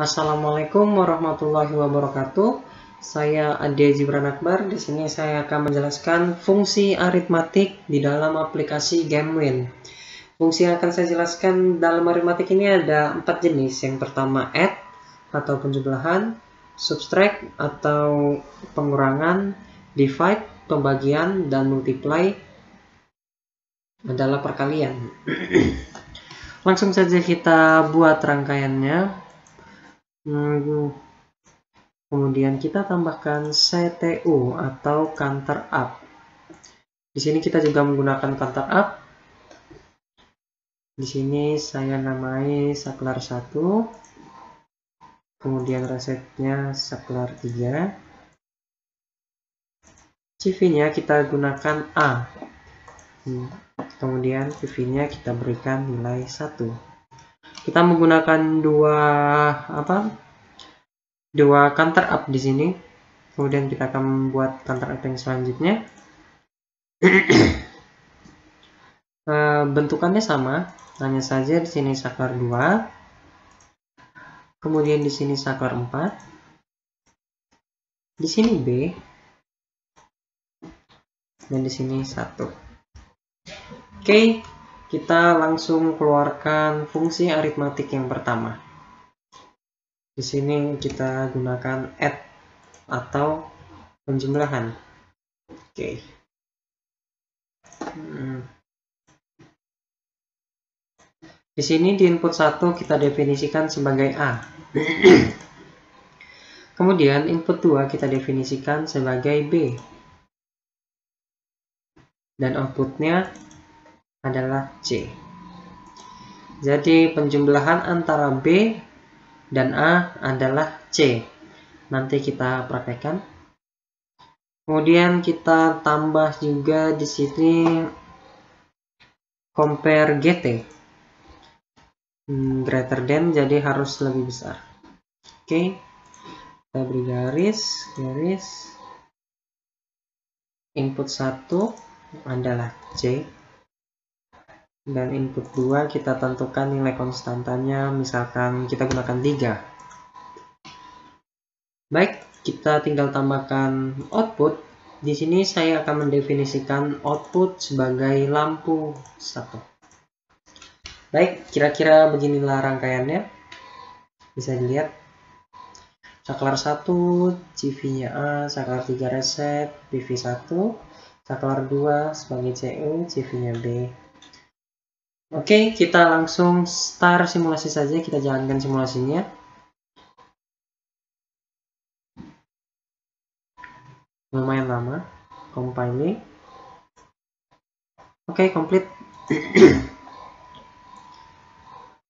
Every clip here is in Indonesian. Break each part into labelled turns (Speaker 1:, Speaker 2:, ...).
Speaker 1: Assalamualaikum warahmatullahi wabarakatuh. Saya Ade Jibran Akbar. Di sini saya akan menjelaskan fungsi aritmatik di dalam aplikasi GameWin. Fungsi yang akan saya jelaskan dalam aritmatik ini ada 4 jenis. Yang pertama add atau penjumlahan, subtract atau pengurangan, divide pembagian, dan multiply adalah perkalian. Langsung saja kita buat rangkaiannya. Kemudian kita tambahkan CTU atau counter up. Di sini kita juga menggunakan counter up. Di sini saya namai saklar 1. Kemudian resetnya saklar 3. CV-nya kita gunakan A. Kemudian CV-nya kita berikan nilai 1. Kita menggunakan dua counter up di sini. Kemudian kita akan membuat counter up yang selanjutnya. Bentukannya sama, hanya saja di sini saklar 2. Kemudian di sini saklar 4. Di sini B. Dan di sini 1. Oke, kita langsung keluarkan fungsi aritmatik yang pertama. Di sini kita gunakan add atau penjumlahan. Oke. Di sini di input 1 kita definisikan sebagai A. Kemudian input 2 kita definisikan sebagai B. Dan outputnya adalah C. Jadi penjumlahan antara B dan A adalah C. Nanti kita praktekkan. Kemudian kita tambah juga di sini compare GT. Greater than, jadi harus lebih besar. Oke. Kita beri garis. Input 1 adalah C. Dan input 2 kita tentukan nilai konstantanya, misalkan kita gunakan 3. Baik, kita tinggal tambahkan output. Di sini saya akan mendefinisikan output sebagai lampu 1. Baik, kira-kira beginilah rangkaiannya. Bisa dilihat. Saklar 1, CV-nya A, saklar 3 reset, PV 1, saklar 2 sebagai CU, CV-nya B. Oke, kita langsung start simulasi saja. Kita jalankan simulasinya. Lumayan lama compiling. Oke, complete.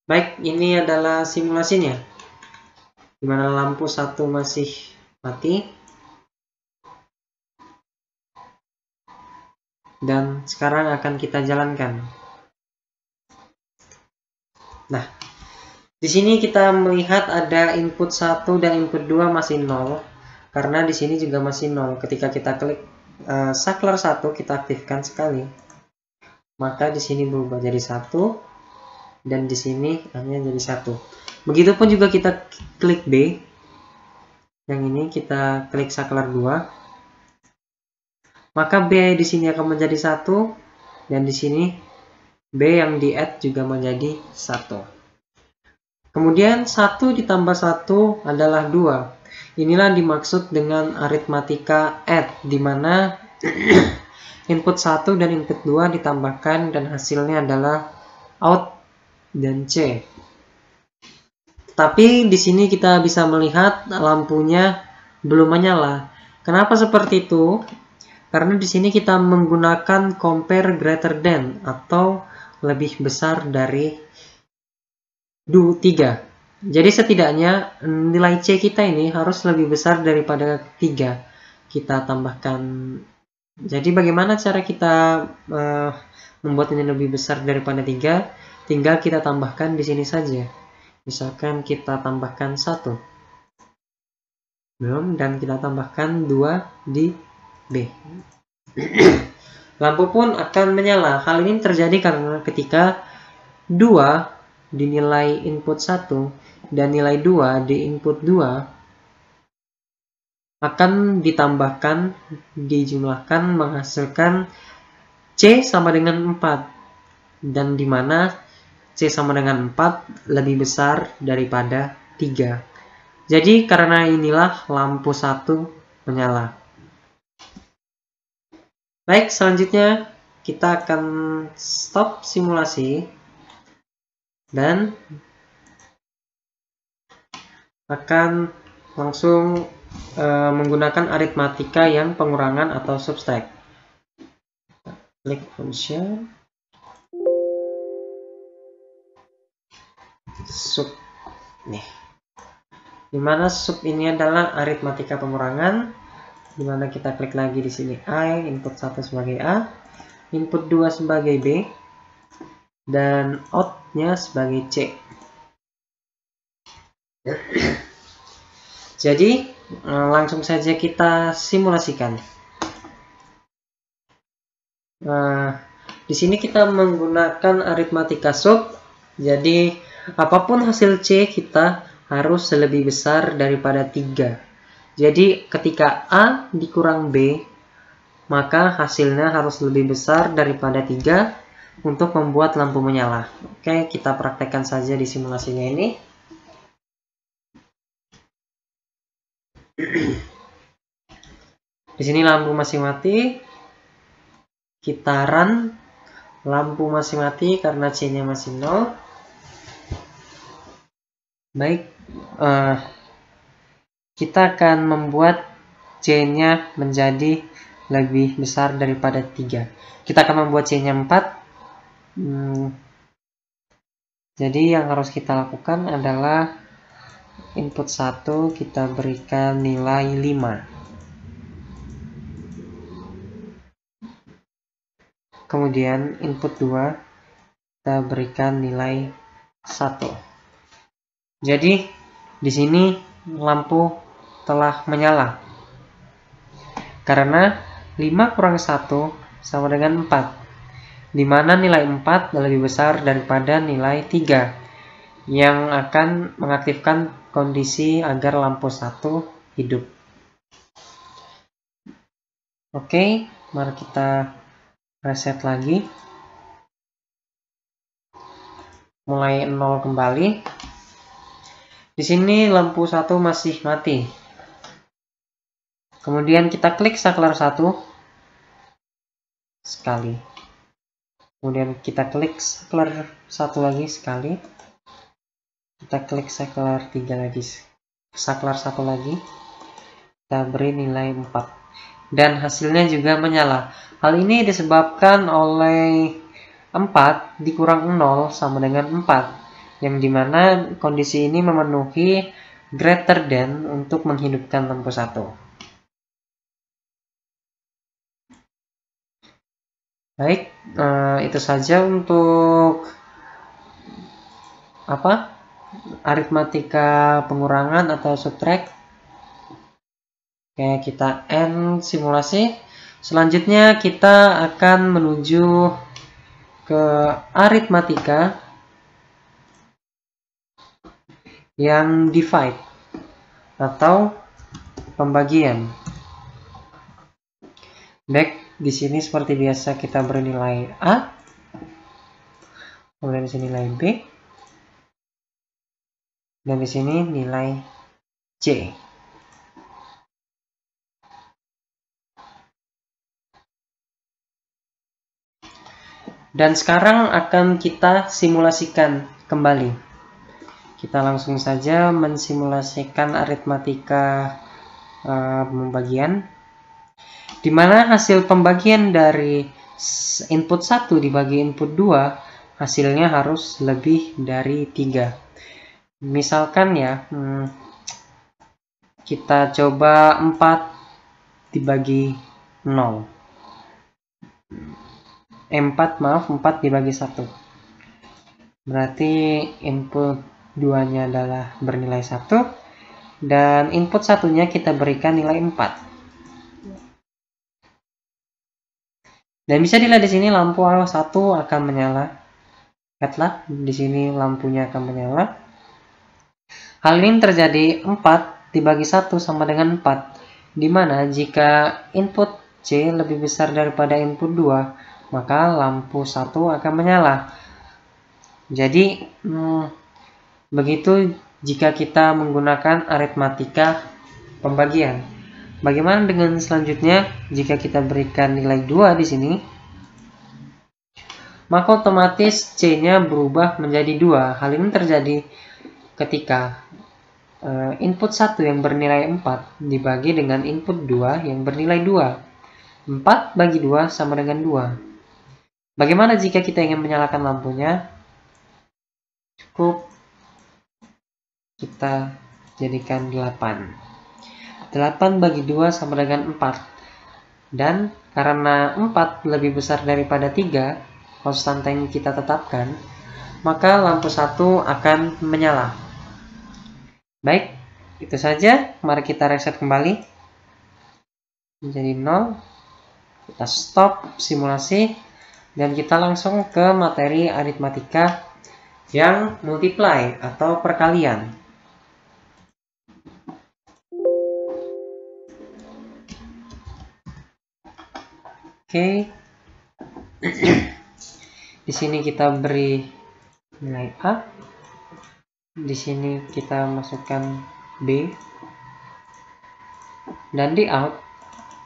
Speaker 1: Baik, ini adalah simulasinya, dimana lampu 1 masih mati. Dan sekarang akan kita jalankan. Nah, di sini kita melihat ada input 1 dan input 2 masih 0. Karena di sini juga masih 0. Ketika kita klik saklar 1, kita aktifkan sekali. Maka di sini berubah jadi 1. Dan di sini hanya jadi 1. Begitupun juga kita klik B. Yang ini kita klik saklar 2. Maka B di sini akan menjadi 1. Dan di sini B yang di add juga menjadi 1. Kemudian 1 ditambah 1 adalah 2. Inilah dimaksud dengan aritmatika add, di mana input 1 dan input 2 ditambahkan dan hasilnya adalah out dan C. Tapi di sini kita bisa melihat lampunya belum menyala. Kenapa seperti itu? Karena di sini kita menggunakan compare greater than atau lebih besar dari 3. Jadi setidaknya nilai C kita ini harus lebih besar daripada 3. Kita tambahkan. Jadi bagaimana cara kita membuat ini lebih besar daripada 3? Tinggal kita tambahkan di sini saja. Misalkan kita tambahkan 1. Belum, dan kita tambahkan 2 di B. Lampu pun akan menyala. Hal ini terjadi karena ketika 2 di nilai input 1 dan nilai 2 di input 2 akan ditambahkan, dijumlahkan menghasilkan C sama dengan 4, dan di mana C sama dengan 4 lebih besar daripada 3. Jadi karena inilah lampu 1 menyala. Baik, selanjutnya kita akan stop simulasi dan akan langsung menggunakan aritmatika yang pengurangan atau subtract. Klik function sub nih, dimana sub ini adalah aritmatika pengurangan, dimana kita klik lagi di sini I, input 1 sebagai A, input 2 sebagai B, dan outnya sebagai C. Jadi langsung saja kita simulasikan. Di sini kita menggunakan aritmatika sub. Jadi apapun hasil C kita harus lebih besar daripada 3. Jadi ketika A dikurang B, maka hasilnya harus lebih besar daripada 3 untuk membuat lampu menyala. Oke, kita praktekkan saja di simulasinya ini. Di sini lampu masih mati. Kita run, lampu masih mati karena C-nya masih 0. Baik, kita akan membuat C-nya menjadi lebih besar daripada 3. Kita akan membuat C-nya 4. Jadi yang harus kita lakukan adalah input 1 kita berikan nilai 5. Kemudian input 2 kita berikan nilai 1. Jadi di sini lampu telah menyala. Karena 5 kurang 1 sama dengan 4. Di mana nilai 4 lebih besar daripada nilai 3 yang akan mengaktifkan kondisi agar lampu 1 hidup. Oke, mari kita reset lagi. Mulai 0 kembali. Di sini lampu 1 masih mati. Kemudian kita klik saklar 1 sekali. Kemudian kita klik saklar 1 lagi sekali. Kita klik saklar 3 lagi. Saklar 1 lagi. Kita beri nilai 4. Dan hasilnya juga menyala. Hal ini disebabkan oleh 4 dikurang 0 sama dengan 4. Yang dimana kondisi ini memenuhi greater than untuk menghidupkan lampu 1. Baik, itu saja untuk aritmatika pengurangan atau subtract. Oke, kita end simulasi. Selanjutnya kita akan menuju ke aritmatika yang divide atau pembagian. Baik, di sini seperti biasa kita beri nilai A, kemudian di sini nilai B, dan di sini nilai C. Dan sekarang akan kita simulasikan kembali. Kita langsung saja mensimulasikan aritmatika pembagian, di mana hasil pembagian dari input 1 dibagi input 2 hasilnya harus lebih dari 3. Misalkan ya, kita coba 4 dibagi 0. 4 dibagi 1. Berarti input 2-nya adalah bernilai 1 dan input 1-nya kita berikan nilai 4. Dan bisa dilihat di sini lampu 1 akan menyala. Lihatlah, di sini lampunya akan menyala. Hal ini terjadi 4 dibagi 1 sama dengan 4, dimana jika input C lebih besar daripada input 2, maka lampu 1 akan menyala. Jadi, begitu jika kita menggunakan aritmatika pembagian. Bagaimana dengan selanjutnya jika kita berikan nilai 2 di sini? Maka otomatis C-nya berubah menjadi 2. Hal ini terjadi ketika input 1 yang bernilai 4 dibagi dengan input 2 yang bernilai 2. 4 bagi 2 sama dengan 2. Bagaimana jika kita ingin menyalakan lampunya? Cukup kita jadikan 8. 8 bagi 2 sama dengan 4. Dan karena 4 lebih besar daripada 3, konstanta yang kita tetapkan, maka lampu 1 akan menyala. Baik, itu saja. Mari kita reset kembali menjadi 0. Kita stop simulasi dan kita langsung ke materi aritmatika yang multiply atau perkalian. Oke. Di sini kita beri nilai A. Di sini kita masukkan B. Dan di out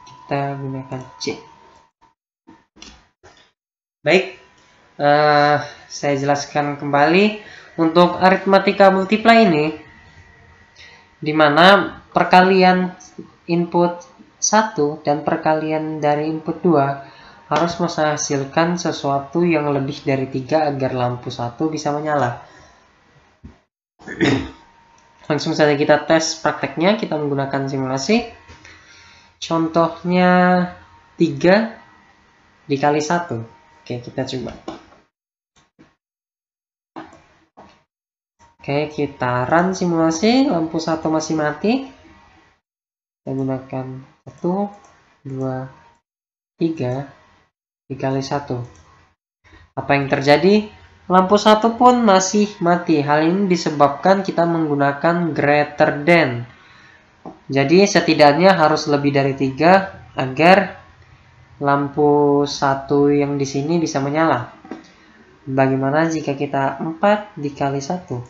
Speaker 1: kita gunakan C. Baik, saya jelaskan kembali untuk aritmatika multiply ini, di mana perkalian input 1 dan perkalian dari input 2 harus menghasilkan sesuatu yang lebih dari 3 agar lampu 1 bisa menyala. Langsung saja kita tes prakteknya. Kita menggunakan simulasi. Contohnya 3 dikali 1. Oke, kita coba. Oke, kita run simulasi. Lampu 1 masih mati. Kita gunakan 1, 2, 3 dikali 1. Apa yang terjadi? Lampu 1 pun masih mati. Hal ini disebabkan kita menggunakan greater than. Jadi setidaknya harus lebih dari 3 agar lampu 1 yang di sini bisa menyala. Bagaimana jika kita 4 dikali 1?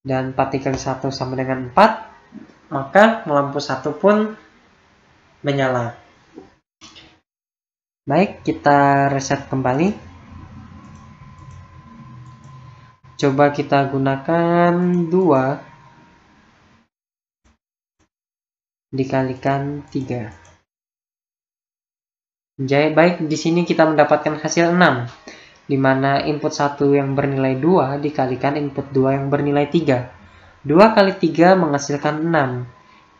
Speaker 1: Dan 4 dikali 1 sama dengan 4, maka lampu 1 pun menyala. Baik, kita reset kembali. Coba kita gunakan 2 dikalikan 3. Jadi baik, di sini kita mendapatkan hasil 6, di mana input 1 yang bernilai 2 dikalikan input 2 yang bernilai 3. 2 kali 3 menghasilkan 6.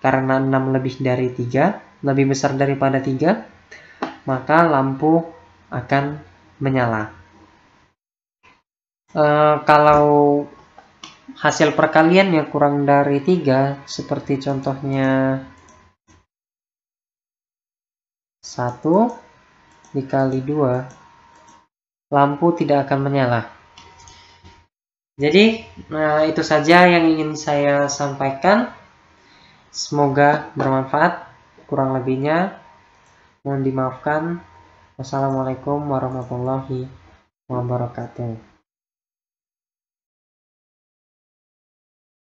Speaker 1: Karena 6 lebih dari 3, lebih besar daripada 3, maka lampu akan menyala. Kalau hasil perkaliannya kurang dari 3, seperti contohnya 1 dikali 2, lampu tidak akan menyala. Jadi, itu saja yang ingin saya sampaikan. Semoga bermanfaat. Kurang lebihnya mohon dimaafkan. Wassalamualaikum warahmatullahi wabarakatuh.